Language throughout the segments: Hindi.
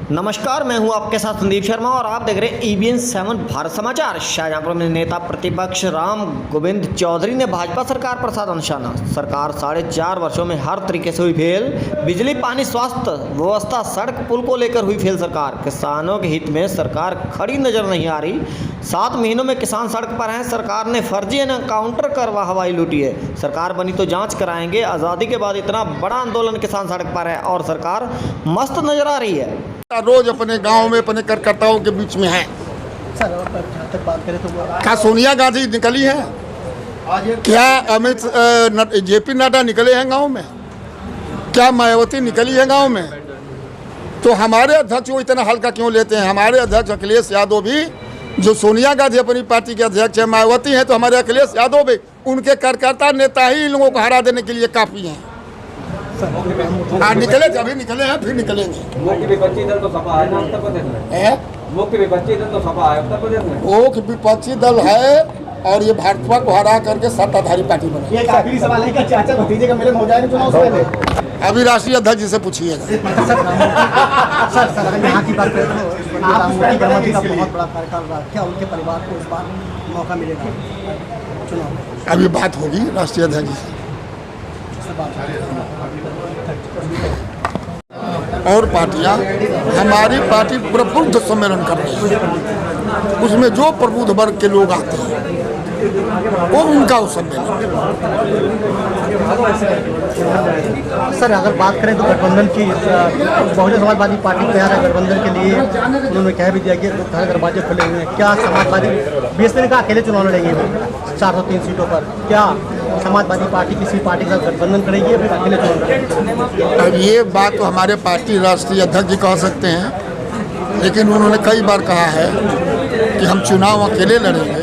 नमस्कार, मैं हूं आपके साथ संदीप शर्मा और आप देख रहे हैं EBN 7 भारत समाचार। शाहजहांपुर में नेता प्रतिपक्ष राम गोविंद चौधरी ने भाजपा सरकार पर साधा निशाना। सरकार 4.5 वर्षों में हर तरीके से हुई फेल। बिजली, पानी, स्वास्थ्य व्यवस्था, सड़क, पुल को लेकर हुई फेल सरकार। किसानों के हित में सरकार खड़ी नजर नहीं आ रही। 7 महीनों में किसान सड़क पर हैं। सरकार ने फर्जी एनकाउंटर कर हवाई लूटी है। सरकार बनी तो जाँच कराएंगे। आज़ादी के बाद इतना बड़ा आंदोलन किसान सड़क पर है और सरकार मस्त नजर आ रही है। रोज अपने गांव में अपने कार्यकर्ताओं के बीच में है। सर, जहाँ तक बात करें तो क्या सोनिया गांधी निकली है? क्या अमित JP नड्डा निकले हैं गांव में? क्या मायावती निकली है गांव में? तो हमारे अध्यक्ष को इतना हल्का क्यों लेते हैं? हमारे अध्यक्ष अखिलेश यादव भी, जो सोनिया गांधी अपनी पार्टी के अध्यक्ष है, मायावती है, तो हमारे अखिलेश यादव भी, उनके कार्यकर्ता नेता ही इन लोगों को हरा देने के लिए काफ़ी हैं। निकले अभी निकले हैं, फिर निकलेंगे। मुख्य विपक्षी दल तो सपा है ना उत्तर प्रदेश में। मुख्य विपक्षी दल तो सपा है उत्तर प्रदेश में। वो विपक्षी दल है और ये भाजपा को हरा करके सत्ताधारी पार्टी बने। ये आखिरी सवाल है कि चाचा भतीजे का मिलन हो जाएगा चुनाव से पहले? अभी राष्ट्रीय अध्यक्ष जी से पूछिएगा। सर, अगर यहाँ की बात करें तो राम मोदी गवर्नमेंट का बहुत बड़ा कार्यकाल रहा, क्या उनके परिवार को इस बार मौका मिलेगा चुनाव में? अभी बात होगी राष्ट्रीय अध्यक्ष जी से। और पार्टियां, हमारी पार्टी प्रबुद्ध सम्मेलन कर रही है। उसमें जो प्रबुद्ध वर्ग के लोग आते हैं वो उनका सम्मेलन। सर, अगर बात करें तो गठबंधन की, बहुजन समाजवादी पार्टी तैयार है गठबंधन के लिए। उन्होंने कह भी दिया कि दरवाजे खुले हुए हैं। क्या समाजवादी BSP ने कहा अकेले चुनाव लड़ेंगे 403 सीटों पर? क्या समाजवादी पार्टी किसी पार्टी के साथ गठबंधन करेगी या फिर अकेले चुनाव लड़ेगी? अब ये बात तो हमारे पार्टी राष्ट्रीय अध्यक्ष जी कह सकते हैं, लेकिन उन्होंने कई बार कहा है कि हम चुनाव अकेले लड़ेंगे।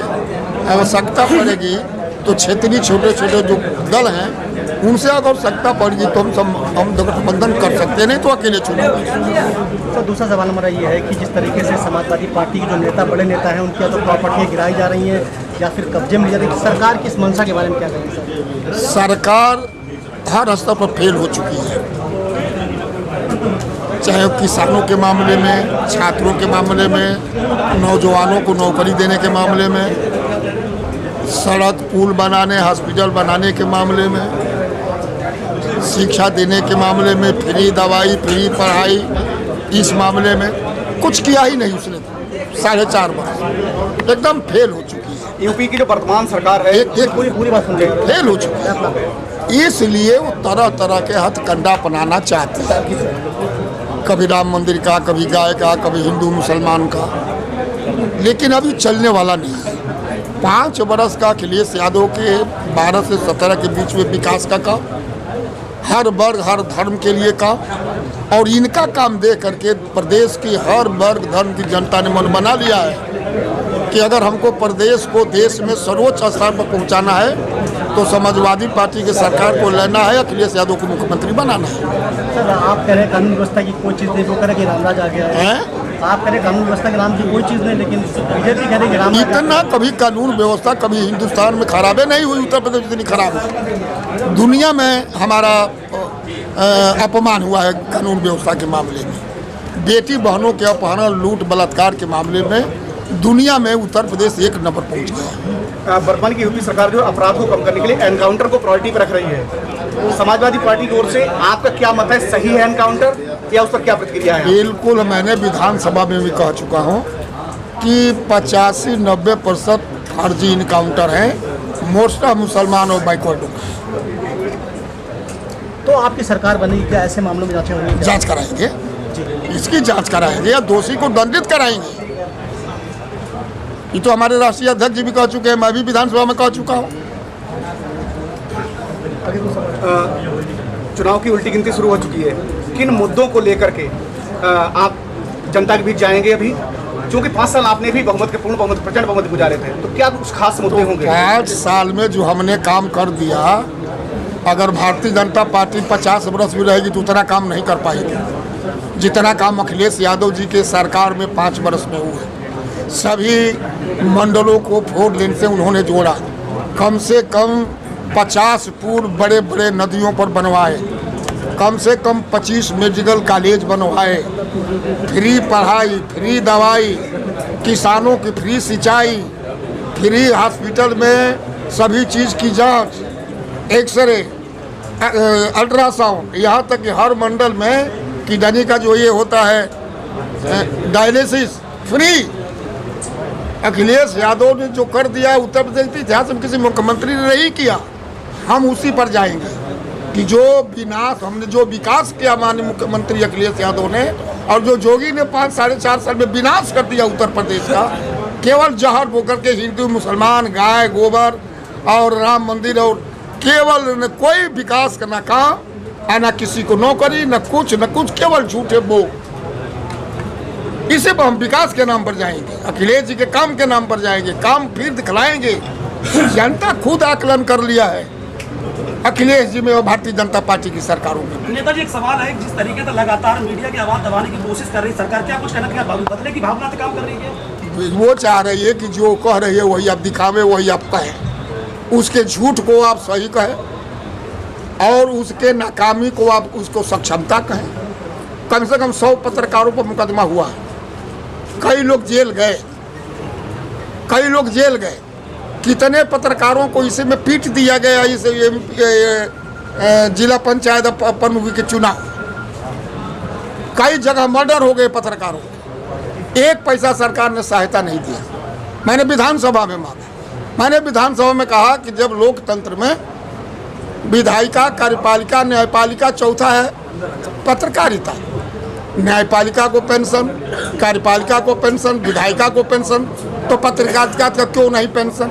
आवश्यकता पड़ेगी तो क्षेत्रीय छोटे छोटे जो दल हैं उनसे अगर आवश्यकता पड़ेगी तो हम गठबंधन कर सकते हैं, नहीं तो अकेले चुनाव लड़ेंगे। सर, दूसरा सवाल हमारा ये है कि जिस तरीके से समाजवादी पार्टी के जो नेता, बड़े नेता हैं, उनकी तो प्रॉपर्टियाँ गिराई जा रही हैं या फिर कब्जे में ली जा रही है, सरकार की इस मंशा के बारे में क्या कहेंगे? सरकार हर स्तर पर फेल हो चुकी है, चाहे किसानों के मामले में, छात्रों के मामले में, नौजवानों को नौकरी देने के मामले में, सड़क पुल बनाने, हॉस्पिटल बनाने के मामले में, शिक्षा देने के मामले में, फ्री दवाई, फ्री पढ़ाई, इस मामले में कुछ किया ही नहीं उसने। 4.5 वर्ष एकदम फेल हो चुकी है। यूपी की जो वर्तमान सरकार है पूरी बात सुन फेल हो चुकी है। इसलिए वो तरह तरह के हथकंडा अपनाना चाहते हैं, कभी राम मंदिर का, कभी गाय का, कभी हिंदू मुसलमान का, लेकिन अभी चलने वाला नहीं है। 5 वर्ष का अखिलेश यादव के 12 से 17 के बीच में विकास का काम, हर वर्ग हर धर्म के लिए काम, और इनका काम देख करके प्रदेश की हर वर्ग धर्म की जनता ने मन बना लिया है कि अगर हमको प्रदेश को देश में सर्वोच्च स्थान पर पहुंचाना है तो समाजवादी पार्टी की सरकार को लेना है, अखिलेश यादव को मुख्यमंत्री बनाना है। सर, आप कह रहे हैं कानून व्यवस्था की कोई चीज़ नहीं, वो कह रहे कि रामराज आ गया है। आप कह रहे कानून व्यवस्था के नाम की कोई चीज़ नहीं, लेकिन BJP कह रहे कि राम इतना कभी कानून व्यवस्था कभी हिंदुस्तान में खराबे नहीं हुई, उत्तर प्रदेश इतनी खराब है। दुनिया में हमारा अपमान हुआ है कानून व्यवस्था के मामले में। बेटी बहनों के अपहरण, लूट, बलात्कार के मामले में दुनिया में उत्तर प्रदेश 1 नंबर पहुंच गया। वर्तमान की यूपी सरकार जो अपराध को कम करने के लिए एनकाउंटर को प्रायोरिटी पर रख रही है, समाजवादी पार्टी की ओर से आपका क्या मत है? सही है एनकाउंटर या उस पर क्या प्रतिक्रिया है? बिल्कुल, मैंने विधानसभा में भी कह चुका हूँ कि 85-90% फर्जी इनकाउंटर हैं, मोस्ट ऑफ मुसलमान और बैकवर्ड। तो आपकी सरकार बनेगी, क्या ऐसे मामलों में जांचें होंगी? जांच कराएंगे, इसकी जांच कराएंगे या दोषी को दंडित कराएंगे। ये तो हमारे राष्ट्रीय अध्यक्ष जी भी कह चुके हैं, मैं भी विधानसभा में कह चुका हूँ। चुनाव की उल्टी गिनती शुरू हो चुकी है। किन मुद्दों को लेकर के आप जनता के बीच जाएंगे? अभी क्योंकि 5 साल आपने भी बहुमत के पूर्ण बहुमत, प्रचंड बहुमत गुजारे थे, तो क्या कुछ खास मुद्दे होंगे? 5 साल में जो हमने काम कर दिया, अगर भारतीय जनता पार्टी 50 वर्ष भी रहेगी तो उतना काम नहीं कर पाएगी जितना काम अखिलेश यादव जी के सरकार में 5 वर्ष में हुए। सभी मंडलों को 4 लेन से उन्होंने जोड़ा, कम से कम 50 पुल बड़े बड़े नदियों पर बनवाए, कम से कम 25 मेडिकल कॉलेज बनवाए, फ्री पढ़ाई, फ्री दवाई, किसानों की फ्री सिंचाई, फ्री हॉस्पिटल में सभी चीज़ की जांच, एक्सरे, अल्ट्रासाउंड, यहाँ तक कि हर मंडल में किडनी का जो ये होता है डायलिसिस फ्री। अखिलेश यादव ने जो कर दिया उत्तर प्रदेश के इतिहास में किसी मुख्यमंत्री ने नहीं किया। हम उसी पर जाएंगे कि जो विनाश हमने जो विकास किया माननीय मुख्यमंत्री अखिलेश यादव ने, और जो जोगी ने 5-4.5 साल में विनाश कर दिया उत्तर प्रदेश का, केवल जहर बोकर के हिंदू मुसलमान, गाय गोबर और राम मंदिर, और केवल न कोई विकास का न काम, न किसी को नौकरी, न कुछ, केवल झूठे बोल। इसे पर हम विकास के नाम पर जाएंगे, अखिलेश जी के काम के नाम पर जाएंगे, काम फिर दिखलाएंगे। जनता खुद आकलन कर लिया है अखिलेश जी में और भारतीय जनता पार्टी की सरकारों में। नेताजी, एक सवाल है, जिस तरीके से लगातार मीडिया की आवाज दबाने की कोशिश कर रही सरकार, क्या कुछ कहना बदले की भावना से काम कर रही है? वो चाह रही है कि जो कह रही है वही आप दिखावे, वही आप कहें, उसके झूठ को आप सही कहें और उसके नाकामी को आप उसको सक्षमता कहें। कम से कम 100 पत्रकारों पर मुकदमा हुआ है, कई लोग जेल गए, कितने पत्रकारों को इसी में पीट दिया गया। इस जिला पंचायत प्रमुख के चुनाव, कई जगह मर्डर हो गए पत्रकारों को, 1 पैसा सरकार ने सहायता नहीं दिया। मैंने विधानसभा में मांगा, मैंने विधानसभा में कहा कि जब लोकतंत्र में विधायिका, कार्यपालिका, न्यायपालिका, चौथा है पत्रकारिता, न्यायपालिका को पेंशन, कार्यपालिका को पेंशन, विधायिका को पेंशन, तो पत्रकारिता का क्यों नहीं पेंशन?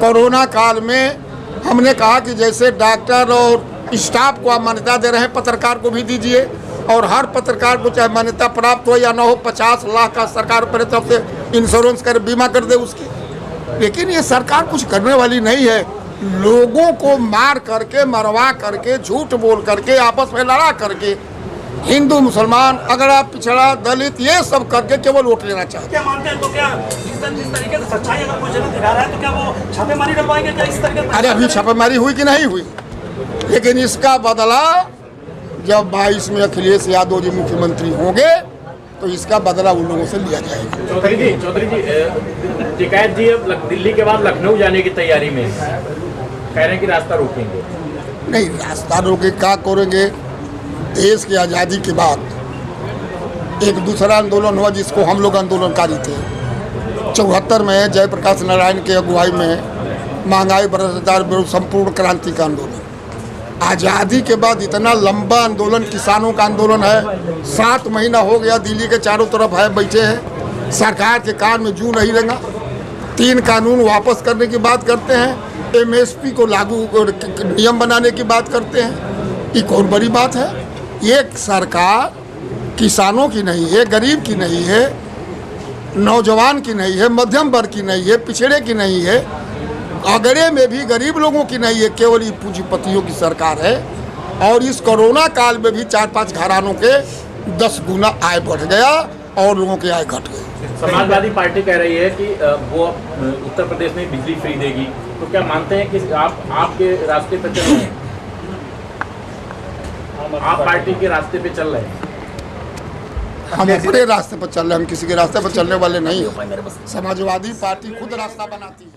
कोरोना काल में हमने कहा कि जैसे डॉक्टर और स्टाफ को आप मान्यता दे रहे हैं, पत्रकार को भी दीजिए, और हर पत्रकार को चाहे मान्यता प्राप्त हो या ना हो, 50 लाख का सरकार पर तरफ से इंश्योरेंस कर, बीमा कर दे उसकी। लेकिन ये सरकार कुछ करने वाली नहीं है। लोगों को मार करके, मरवा करके, झूठ बोल करके, आपस में लड़ा करके, हिंदू मुसलमान, अगड़ा पिछड़ा, दलित, ये सब करके केवल वोट लेना चाहते हैं। क्या मानते हैं? तो क्या जिस तरीके से सच्चाई अगर कोई जगह दिखा रहा है तो क्या वो छापेमारी डलवाएंगे क्या इस तरीके से? अरे अभी छापेमारी हुई कि नहीं हुई, लेकिन इसका बदला जब 22 में अखिलेश यादव जी मुख्यमंत्री होंगे तो इसका बदला उन लोगों से लिया जाएगा। चौधरी जी, टिकैत जी अब दिल्ली के बाद लखनऊ जाने की तैयारी में कह रहे हैं कि रास्ता रोकेंगे। नहीं, रास्ता रोके क्या करेंगे? देश की आज़ादी के बाद एक दूसरा आंदोलन हुआ जिसको हम लोग आंदोलनकारी थे। 74 में जयप्रकाश नारायण के अगुवाई में महंगाई, भ्रष्टाचार विरुद्ध संपूर्ण क्रांति का आंदोलन। आज़ादी के बाद इतना लंबा आंदोलन, किसानों का आंदोलन है, 7 महीना हो गया, दिल्ली के चारों तरफ है बैठे हैं, सरकार के कान में जू नहीं लगा। 3 कानून वापस करने की बात करते हैं, MSP को लागू नियम बनाने की बात करते हैं। ये कौन बड़ी बात है? ये सरकार किसानों की नहीं है, गरीब की नहीं है, नौजवान की नहीं है, मध्यम वर्ग की नहीं है, पिछड़े की नहीं है, अगड़े में भी गरीब लोगों की नहीं है, केवल ये पूंजीपतियों की सरकार है। और इस कोरोना काल में भी 4-5 घरानों के 10 गुना आय बढ़ गया और लोगों की आय घट गई। समाजवादी पार्टी कह रही है कि वो उत्तर प्रदेश में बिजली फ्री देगी, तो क्या मानते हैं कि आप आपके रास्ते पर चल रहे हैं? आप पार्टी के रास्ते पे चल रहे हैं? हम अपने रास्ते पर चल रहे हैं, हम किसी के रास्ते पर चलने वाले नहीं हैं। समाजवादी पार्टी खुद रास्ता बनाती है।